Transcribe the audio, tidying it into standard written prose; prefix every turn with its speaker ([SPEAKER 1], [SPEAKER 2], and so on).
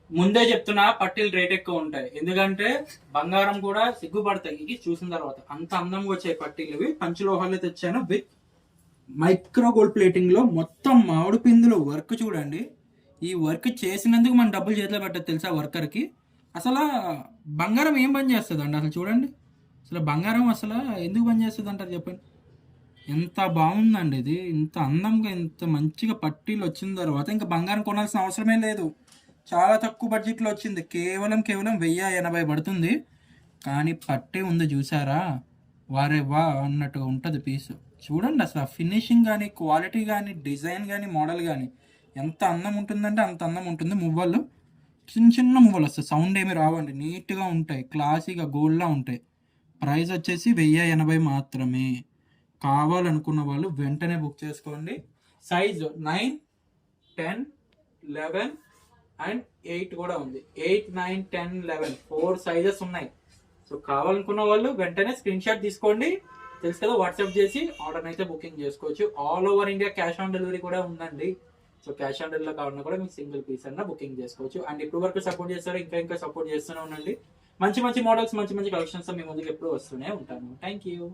[SPEAKER 1] ముందే చెప్తున్నా, పట్టీలు రేట్ ఎక్కువ ఉంటాయి. ఎందుకంటే బంగారం కూడా సిగ్గుపడతాయి ఇది చూసిన తర్వాత. అంత అందంగా వచ్చాయి పట్టీలు. ఇవి పంచలోహాలు తెచ్చాను విత్ మైక్రో గోల్డ్ ప్లేటింగ్ లో. మొత్తం మామిడి పిందులో వర్క్ చూడండి. ఈ వర్క్ చేసినందుకు మనం డబ్బులు చేతిలో పెట్టదు తెలుసా వర్కర్ కి. అసలు బంగారం ఏం పని చేస్తుంది అండి అసలు చూడండి. అసలు బంగారం అసలు ఎందుకు పని చేస్తుంది అంటారు చెప్పండి. ఎంత బాగుందండి ఇది. ఇంత అందంగా ఇంత మంచిగా పట్టీలు వచ్చిన తర్వాత ఇంకా బంగారం కొనాల్సిన అవసరమే లేదు. చాలా తక్కువ బడ్జెట్లో వచ్చింది. కేవలం 1080 పడుతుంది. కానీ పట్టీ ఉంది చూసారా, వారే వా అన్నట్టుగా ఉంటుంది పీసు. చూడండి అసలు ఫినిషింగ్ కానీ, క్వాలిటీ కానీ, డిజైన్ కానీ, మోడల్ కానీ ఎంత అందం ఉంటుందంటే అంత అందం ఉంటుంది. మువ్వలు చిన్న చిన్న మువ్వలు వస్తాయి, సౌండ్ ఏమి రావండి. నీట్గా ఉంటాయి, క్లాసీగా గోల్డ్లా ఉంటాయి. ప్రైస్ వచ్చేసి 1080 మాత్రమే. కావాలనుకున్న వాళ్ళు వెంటనే బుక్ చేసుకోండి. సైజు 9, 10, 11 అండ్ 8 కూడా ఉంది. 8, 9, 10, 11 4 సైజెస్ ఉన్నాయి. సో కావాలనుకున్న వాళ్ళు వెంటనే స్క్రీన్ షాట్ తీసుకోండి. తెలుసు కదా, వాట్సాప్ చేసి ఆర్డర్ అయితే బుకింగ్ చేసుకోవచ్చు. All over India cash on delivery కూడా ఉందండి. సో క్యాష్ ఆన్ డెలివరీ కావాలన్నా కూడా మీకు సింగిల్ పీస్ అన్న బుకింగ్ చేసుకోవచ్చు. అండ్ ఇప్పుడు వరకు సపోర్ట్ చేస్తారు, ఇంకా సపోర్ట్ చేస్తూనే ఉండండి. మంచి మంచి మోడల్స్, మంచి మంచి కలెక్షన్స్ మీ ముందుకు ఎప్పుడు వస్తూనే ఉంటాను. Thank you.